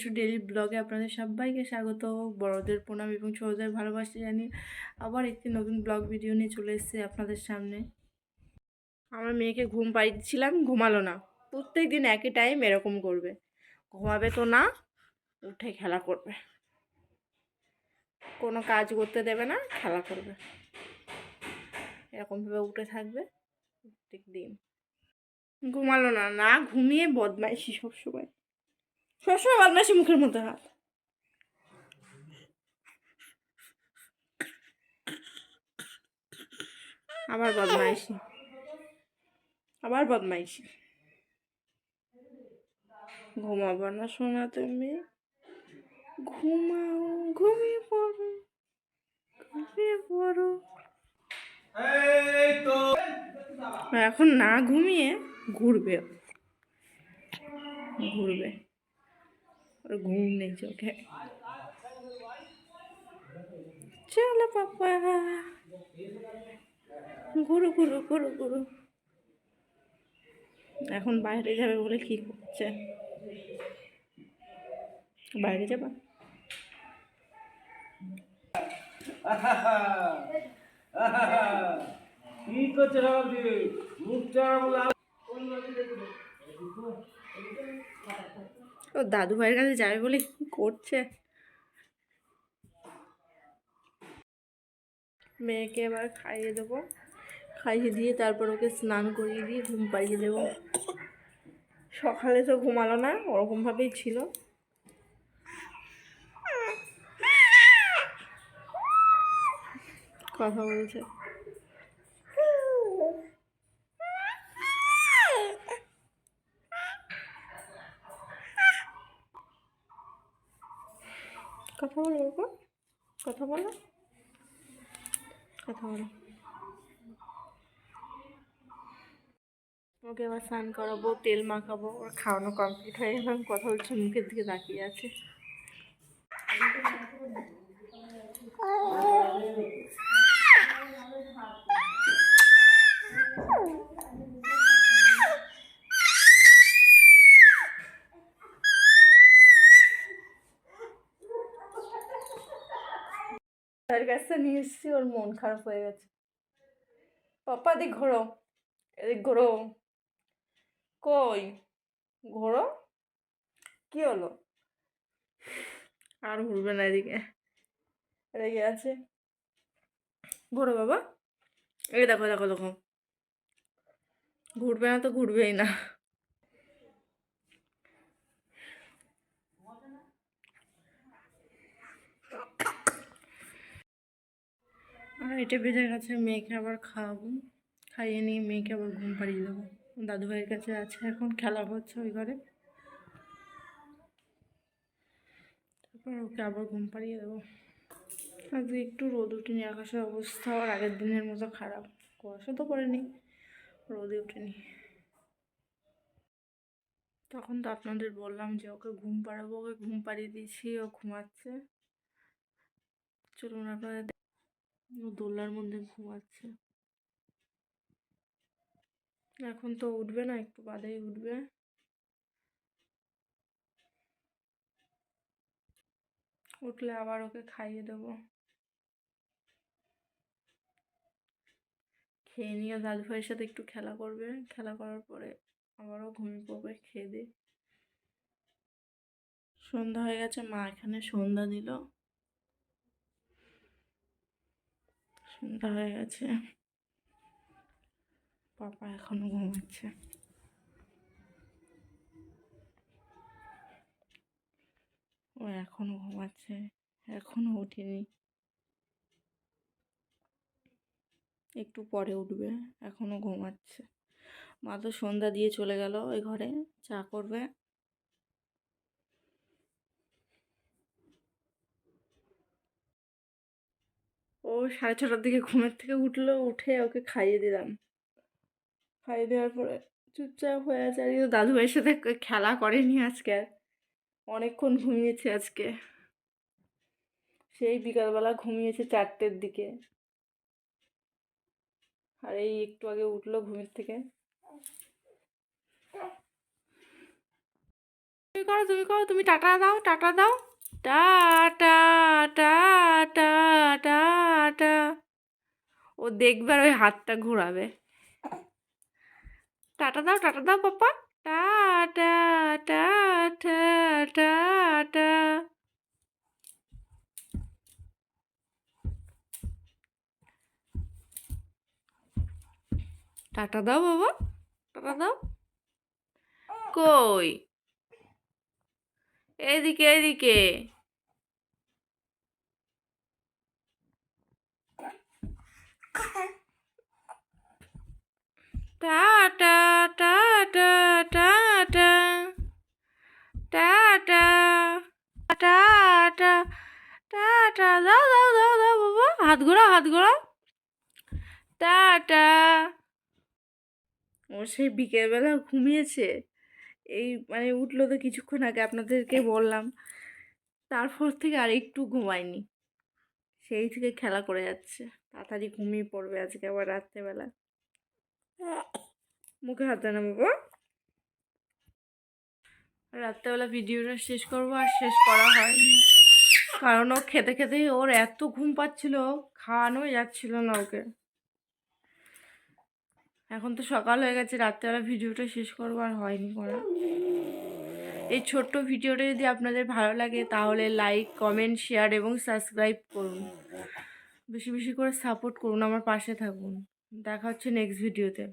নিজস্ব ডেইলি ব্লগে আপনাদের সবাইকে স্বাগত। বড়দের প্রণাম এবং ছোটদের ভালোবাসা জানিয়ে আবার একটি নতুন ব্লগ ভিডিও নিয়ে চলে এসেছি আপনাদের সামনে। আমার মেয়েকে ঘুম পাড়িয়ে দিচ্ছিলাম, ঘুমালো না। প্রত্যেক দিন একই টাইম এরকম করবে, ঘুমাবে তো না, উঠে খেলা করবে, কোনো কাজ করতে দেবে না, খেলা করবে, এরকমভাবে উঠে থাকবে প্রত্যেক দিন। ঘুমালো না, না ঘুমিয়ে বদমাইশি, সবসময় সবসময় বদমাইশি, মুখের মধ্যে হাত। আবার বদমাইশি, আবার বদমাইশি। ঘুমাবো না সোনা তুমি? ঘুমাও, ঘুমিয়ে পড়ো, ঘুমিয়ে পড়ো। এখন না ঘুমিয়ে ঘুরবে, ঘুরবে, ওর ঘুম নেই চোখে। চলো পাপা, ঘুরু ঘুরু ঘুরু ঘুরু। এখন বাইরে যাবে বলে কি করছে? বাইরে যাবা? কি করছে ও দাদু ভাইয়ের কাছে যাবে বলে কি করছে? মেয়েকে এবার খাইয়ে দেবো, খাইয়ে দিয়ে তারপর ওকে স্নান করিয়ে দিয়ে ঘুম পাড়িয়ে দেবো। সকালে তো ঘুমালো না, ওরকমভাবেই ছিল। কথা বলছে, কথা বলো বাবা, কথা বলো, কথা বলো। ওকে এবার স্নান করাবো, তেল মাখাবো, ওর খাওয়ানো কমপ্লিট হয়ে গেলাম, কথা বলছে, মুখের দিকে তাকিয়ে আছে। তার কাছে নিয়ে এসেছি, ওর মন খারাপ হয়ে গেছে। পাপা এদিক ঘোরো, এদিক ঘোরো, কই ঘোরো, কি হলো? আর ঘুরবে না, এদিকে রেগে আছে। ঘোরো বাবা, এই দেখো দেখো দেখো, ঘুরবে না তো ঘুরবেই না। আর এটা বেজে গেছে, মেয়েকে আবার খাওয়াবো, খাইয়ে নিয়ে মেয়েকে আবার ঘুম পাড়িয়ে দেবো। দাদু ভাইয়ের কাছে আছে, এখন খেলা হচ্ছে ওই ঘরে, তারপর ওকে আবার ঘুম পাড়িয়ে দেবো। আজকে একটু রোদ উঠেনি, আকাশের অবস্থা আর আগের দিনের মতো খারাপ, কুয়াশা তো পড়েনি, রোদে উঠেনি। তখন তো আপনাদের বললাম যে ওকে ঘুম পাড়াবো, ওকে ঘুম পাড়িয়ে দিয়েছি, ও ঘুমাচ্ছে। চলুন আপনাদের, ও দোলনার মধ্যে ঘুমাচ্ছে। এখন তো উঠবে না, একটু বাদেই উঠবে। উঠলে আবার ওকে খাইয়ে দেবো, খেয়ে নিয়ে দাদু ভাইয়ের সাথে একটু খেলা করবে, খেলা করার পরে আবারও ঘুমিয়ে পড়বে খেয়ে দিয়ে। সন্ধ্যা হয়ে গেছে, মা এখানে সন্ধ্যা দিল, সন্ধ্যা হয়ে গেছে। পাপা এখনো ঘুমাচ্ছে, ও এখনো ঘুমাচ্ছে, এখনো উঠেনি, একটু পরে উঠবে, এখনো ঘুমাচ্ছে। মা তো সন্ধ্যা দিয়ে চলে গেল ওই ঘরে, চা করবে। ও 6:30টার দিকে ঘুমের থেকে উঠলো, উঠে ওকে খাইয়ে দিলাম, খাইয়ে দেওয়ার পরে চুপচাপ হয়ে আছে। আর কিন্তু দাদু ভাইয়ের সাথে খেলা করেনি আজকে, অনেকক্ষণ ঘুমিয়েছে আজকে, সেই বিকালবেলা ঘুমিয়েছে 4টের দিকে, আর এই একটু আগে উঠলো ঘুমের থেকে। তুমি করো, তুমি টাটা দাও, টাটা দাও। Tata, tata, tata. ও দেখবে আর ওই হাতটা ঘোরাবে। টাটা দাও papa. Tata, tata, tata. Tata দাও বাবা, টাটা দাও। কই? এদিকে, এদিকে। Tata, tata, tata, tata, tata, tata. দাও, দাও, দাও, দাও বাবা। হাত ঘোরাও, হাত ঘোরাও। টাটা। ও সেই বিকেলবেলা ঘুমিয়েছে। এই মানে উঠলো তো কিছুক্ষণ আগে, আপনাদেরকে বললাম। তারপর থেকে আর একটু ঘুমায়নি, সেই থেকে খেলা করে যাচ্ছে। তাড়াতাড়ি ঘুমিয়ে পড়বে আজকে আবার রাত্রেবেলা। মুখে হাত দেয় না বাবা। রাত্রেবেলা ভিডিওটা শেষ করবো, আর শেষ করা হয়নি, কারণ ও খেতে খেতেই ওর এত ঘুম পাচ্ছিল, খাওয়ানোই যাচ্ছিল না ওকে। এখন তো সকাল হয়ে গেছে, রাত্রেবেলা ভিডিওটা শেষ করবো, আর হয়নি করা। এই ছোট্ট ভিডিওটা যদি আপনাদের ভালো লাগে তাহলে লাইক, কমেন্ট, শেয়ার এবং সাবস্ক্রাইব করুন। বেশি বেশি করে সাপোর্ট করুন, আমার পাশে থাকুন। দেখা হচ্ছে নেক্সট ভিডিওতে।